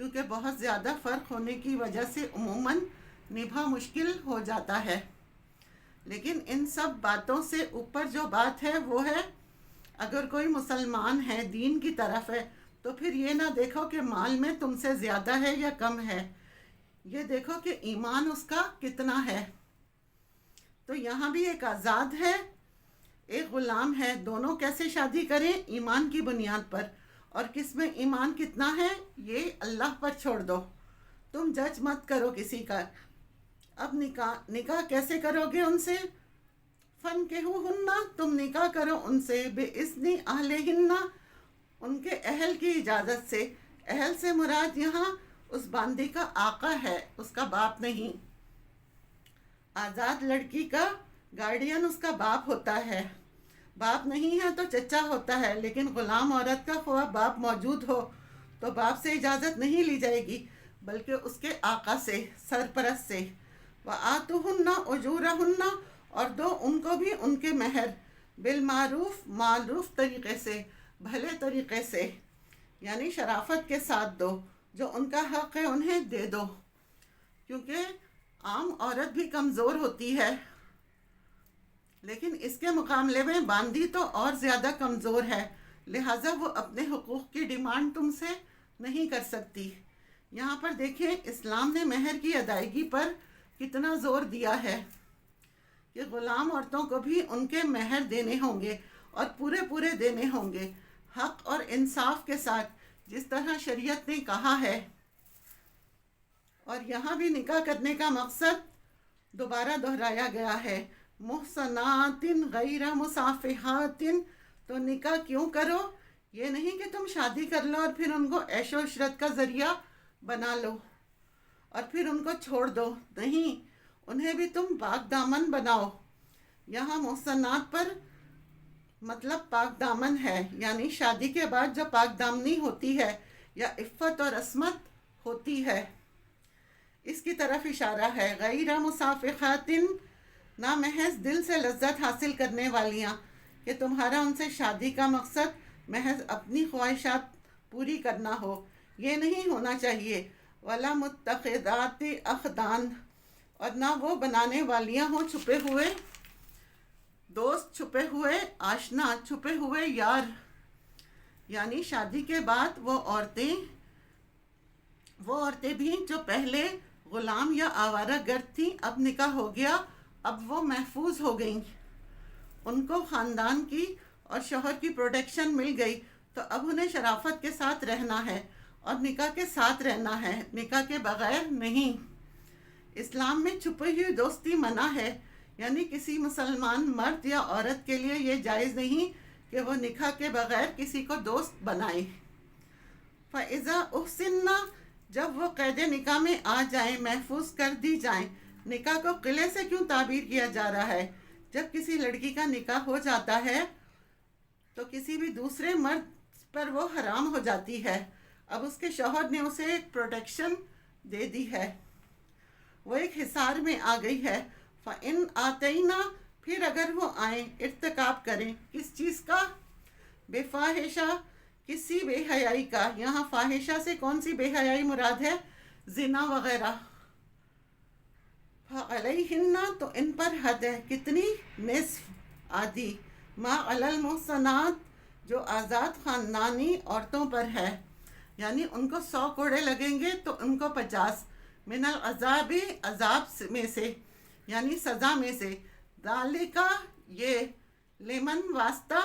کیونکہ بہت زیادہ فرق ہونے کی وجہ سے عموماً نبھا مشکل ہو جاتا ہے۔ لیکن ان سب باتوں سے اوپر جو بات ہے وہ ہے، اگر کوئی مسلمان ہے، دین کی طرف ہے، تو پھر یہ نہ دیکھو کہ مال میں تم سے زیادہ ہے یا کم ہے، یہ دیکھو کہ ایمان اس کا کتنا ہے۔ تو یہاں بھی ایک آزاد ہے، ایک غلام ہے، دونوں کیسے شادی کریں؟ ایمان کی بنیاد پر، اور کس میں ایمان کتنا ہے یہ اللہ پر چھوڑ دو، تم جج مت کرو کسی کا۔ اب نکاح کیسے کرو گے ان سے؟ فَانْكِحُوهُنَّ، تم نکاح کرو ان سے، بِإِذْنِ أَهْلِهِنَّ، ان کے اہل کی اجازت سے۔ اہل سے مراد یہاں اس باندی کا آقا ہے، اس کا باپ نہیں۔ آزاد لڑکی کا گارڈین اس کا باپ ہوتا ہے، باپ نہیں ہے تو چچا ہوتا ہے، لیکن غلام عورت کا خواہ باپ موجود ہو تو باپ سے اجازت نہیں لی جائے گی، بلکہ اس کے آقا سے، سرپرست سے۔ وَآتُوهُنَّ أُجُورَهُنَّ، اور دو ان کو بھی ان کے مہر، بالمعروف، معروف طریقے سے، بھلے طریقے سے، یعنی شرافت کے ساتھ دو، جو ان کا حق ہے انہیں دے دو، کیونکہ عام عورت بھی کمزور ہوتی ہے، لیکن اس کے مقابلے میں باندی تو اور زیادہ کمزور ہے، لہٰذا وہ اپنے حقوق کی ڈیمانڈ تم سے نہیں کر سکتی۔ یہاں پر دیکھیں اسلام نے مہر کی ادائیگی پر کتنا زور دیا ہے کہ غلام عورتوں کو بھی ان کے مہر دینے ہوں گے، اور پورے دینے ہوں گے، حق اور انصاف کے ساتھ، جس طرح شریعت نے کہا ہے۔ اور یہاں بھی نکاح کرنے کا مقصد دوبارہ دہرایا گیا ہے، محصنات غیر مصافحات۔ تو نکاح کیوں کرو؟ یہ نہیں کہ تم شادی کر لو اور پھر ان کو عیش و عشرت کا ذریعہ بنا لو اور پھر ان کو چھوڑ دو، نہیں، انہیں بھی تم پاک دامن بناؤ۔ یہاں محصنات پر مطلب پاک دامن ہے، یعنی شادی کے بعد جو پاک دامنی ہوتی ہے یا عفت اور عصمت ہوتی ہے، اس کی طرف اشارہ ہے۔ غیر مصافحات، نہ محض دل سے لذت حاصل کرنے والیاں، کہ تمہارا ان سے شادی کا مقصد محض اپنی خواہشات پوری کرنا ہو، یہ نہیں ہونا چاہیے۔ ولا متخذات اخدان، اور نہ وہ بنانے والیاں ہوں چھپے ہوئے دوست، چھپے ہوئے آشنا، چھپے ہوئے یار، یعنی شادی کے بعد وہ عورتیں بھی جو پہلے غلام یا آوارہ گرد تھیں، اب نکاح ہو گیا، اب وہ محفوظ ہو گئیں، ان کو خاندان کی اور شوہر کی پروٹیکشن مل گئی، تو اب انہیں شرافت کے ساتھ رہنا ہے اور نکاح کے ساتھ رہنا ہے، نکاح کے بغیر نہیں۔ اسلام میں چھپی ہوئی دوستی منع ہے، یعنی کسی مسلمان مرد یا عورت کے لیے یہ جائز نہیں کہ وہ نکاح کے بغیر کسی کو دوست بنائے۔ فَإِذَا أُحْصِنَّ، جب وہ قید نکاح میں آ جائیں، محفوظ کر دی جائیں۔ نکاح کو قلعے سے کیوں تعبیر کیا جا رہا ہے؟ جب کسی لڑکی کا نکاح ہو جاتا ہے تو کسی بھی دوسرے مرد پر وہ حرام ہو جاتی ہے، اب اس کے شوہر نے اسے ایک پروٹیکشن دے دی ہے، وہ ایک حصار میں آ گئی ہے۔ فَإِنْ آتَيْنَا، پھر اگر وہ آئیں، ارتکاب کریں، کس چیز کا؟ بفاحشہ، کسی بے حیائی کا۔ یہاں فاحشہ سے کون سی بے حیائی مراد ہے؟ زنا وغیرہ۔ فَعَلَيْهِنَّ، تو ان پر حد ہے، کتنی؟ نصف، آدھی، ما علی المحصنات، جو آزاد خاندانی عورتوں پر ہے، یعنی ان کو 100 کوڑے لگیں گے تو ان کو 50، من العذاب، عذاب میں سے، یعنی سزا میں سے۔ ذالک، یہ، لمن، واسطہ،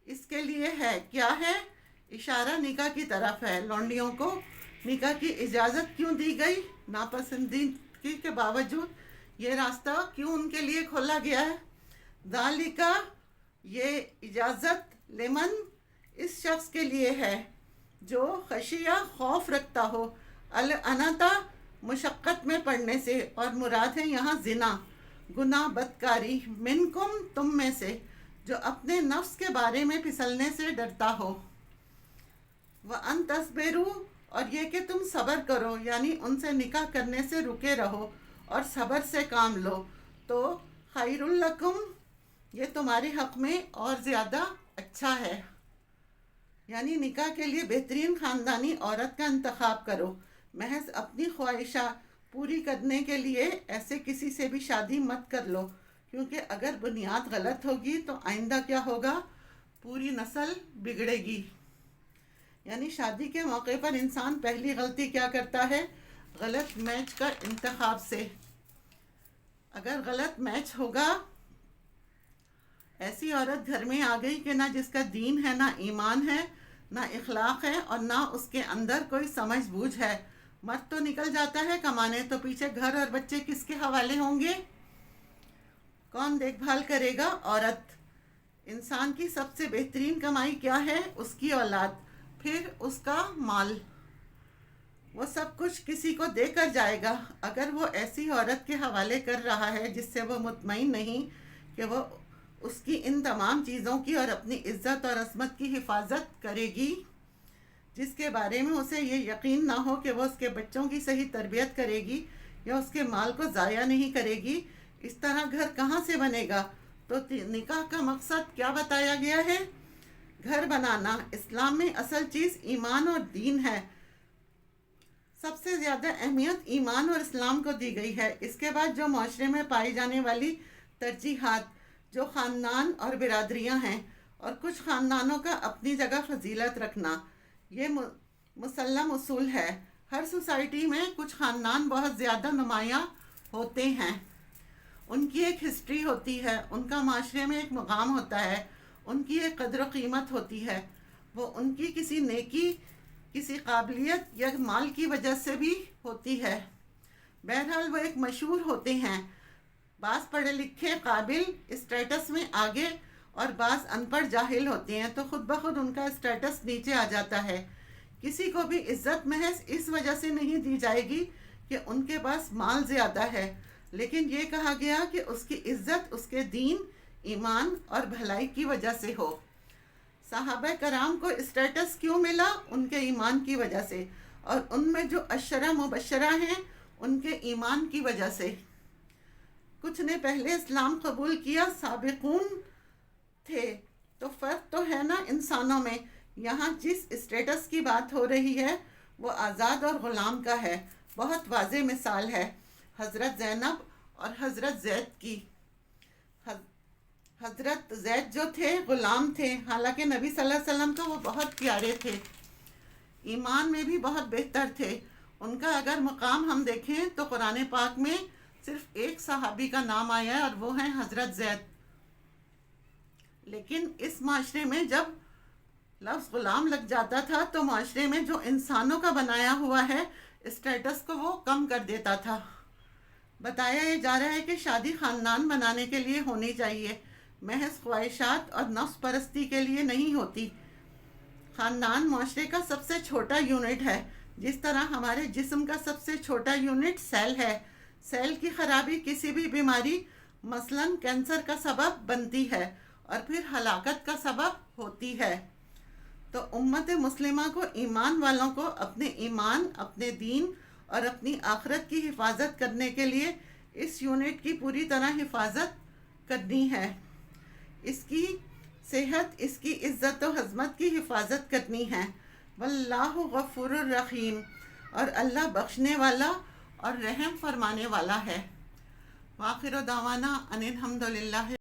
اس کے لیے ہے، کیا ہے؟ اشارہ نکاح کی طرف ہے۔ لونڈیوں کو نکاح کی اجازت کیوں دی گئی؟ ناپسندیدگی کے باوجود یہ راستہ کیوں ان کے لیے کھولا گیا ہے؟ ذالک، یہ اجازت، لمن، اس شخص کے لیے ہے جو خشیہ، خوف رکھتا ہو، العنتا، مشقت میں پڑنے سے، اور مراد ہے یہاں زنا، گناہ، بدکاری، منکم، تم میں سے، جو اپنے نفس کے بارے میں پھسلنے سے ڈرتا ہو۔ وَأَن تَصْبِرُوا، اور یہ کہ تم صبر کرو، یعنی ان سے نکاح کرنے سے رکے رہو اور صبر سے کام لو، تو خیر لکم، یہ تمہارے حق میں اور زیادہ اچھا ہے، یعنی نکاح کے لیے بہترین خاندانی عورت کا انتخاب کرو۔ محض اپنی خواہشات پوری کرنے کے لیے ایسے کسی سے بھی شادی مت کر لو، کیونکہ اگر بنیاد غلط ہوگی تو آئندہ کیا ہوگا؟ پوری نسل بگڑے گی۔ یعنی شادی کے موقع پر انسان پہلی غلطی کیا کرتا ہے؟ غلط میچ کا انتخاب سے۔ اگر غلط میچ ہوگا، ایسی عورت گھر میں آ گئی کہ نہ جس کا دین ہے، نہ ایمان ہے، نہ اخلاق ہے، اور نہ اس کے اندر کوئی سمجھ بوجھ ہے، مرد تو نکل جاتا ہے کمانے، تو پیچھے گھر اور بچے کس کے حوالے ہوں گے؟ کون دیکھ بھال کرے گا؟ عورت۔ انسان کی سب سے بہترین کمائی کیا ہے؟ اس کی اولاد، پھر اس کا مال۔ وہ سب کچھ کسی کو دے کر جائے گا۔ اگر وہ ایسی عورت کے حوالے کر رہا ہے جس سے وہ مطمئن نہیں کہ وہ اس کی ان تمام چیزوں کی اور اپنی عزت اور عصمت کی حفاظت کرے گی، جس کے بارے میں اسے یہ یقین نہ ہو کہ وہ اس کے بچوں کی صحیح تربیت کرے گی یا اس کے مال کو ضائع نہیں کرے گی، اس طرح گھر کہاں سے بنے گا؟ تو نکاح کا مقصد کیا بتایا گیا ہے؟ گھر بنانا۔ اسلام میں اصل چیز ایمان اور دین ہے۔ سب سے زیادہ اہمیت ایمان اور اسلام کو دی گئی ہے۔ اس کے بعد جو معاشرے میں پائی جانے والی ترجیحات، جو خاندان اور برادریاں ہیں، اور کچھ خاندانوں کا اپنی جگہ فضیلت رکھنا، یہ مسلم اصول ہے۔ ہر سوسائٹی میں کچھ خاندان بہت زیادہ نمایاں ہوتے ہیں، ان کی ایک ہسٹری ہوتی ہے، ان کا معاشرے میں ایک مقام ہوتا ہے، ان کی ایک قدر و قیمت ہوتی ہے، وہ ان کی کسی نیکی، کسی قابلیت یا مال کی وجہ سے بھی ہوتی ہے۔ بہرحال وہ ایک مشہور ہوتے ہیں، بعض پڑھے لکھے قابل اسٹیٹس میں آگے اور بعض ان پڑھ جاہل ہوتے ہیں، تو خود بخود ان کا اسٹیٹس نیچے آ جاتا ہے۔ کسی کو بھی عزت محض اس وجہ سے نہیں دی جائے گی کہ ان کے پاس مال زیادہ ہے، لیکن یہ کہا گیا کہ اس کی عزت اس کے دین، ایمان اور بھلائی کی وجہ سے ہو۔ صحابہ کرام کو اسٹیٹس کیوں ملا؟ ان کے ایمان کی وجہ سے، اور ان میں جو عشرہ مبشرہ ہیں ان کے ایمان کی وجہ سے۔ کچھ نے پہلے اسلام قبول کیا، سابقون تھے، تو فرق تو ہے نا انسانوں میں۔ یہاں جس اسٹیٹس کی بات ہو رہی ہے وہ آزاد اور غلام کا ہے۔ بہت واضح مثال ہے حضرت زینب اور حضرت زید کی۔ حضرت زید جو تھے غلام تھے، حالانکہ نبی صلی اللہ علیہ وسلم کو وہ بہت پیارے تھے، ایمان میں بھی بہت بہتر تھے۔ ان کا اگر مقام ہم دیکھیں تو قرآن پاک میں صرف ایک صحابی کا نام آیا ہے، اور وہ ہیں حضرت زید۔ لیکن اس معاشرے میں جب لفظ غلام لگ جاتا تھا تو معاشرے میں جو انسانوں کا بنایا ہوا ہے اسٹیٹس کو وہ کم کر دیتا تھا۔ بتایا یہ جا رہا ہے کہ شادی خاندان بنانے کے لیے ہونی چاہیے، محض خواہشات اور نفس پرستی کے لیے نہیں ہوتی۔ خاندان معاشرے کا سب سے چھوٹا یونٹ ہے، جس طرح ہمارے جسم کا سب سے چھوٹا یونٹ سیل ہے۔ سیل کی خرابی کسی بھی بیماری، مثلاً کینسر کا سبب بنتی ہے اور پھر ہلاکت کا سبب ہوتی ہے۔ تو امت مسلمہ کو، ایمان والوں کو اپنے ایمان، اپنے دین اور اپنی آخرت کی حفاظت کرنے کے لیے اس یونٹ کی پوری طرح حفاظت کرنی ہے، اس کی صحت، اس کی عزت و عظمت کی حفاظت کرنی ہے۔ واللہ غفور الرحیم، اور اللہ بخشنے والا اور رحم فرمانے والا ہے۔ وآخر دعوانا ان الحمد للہ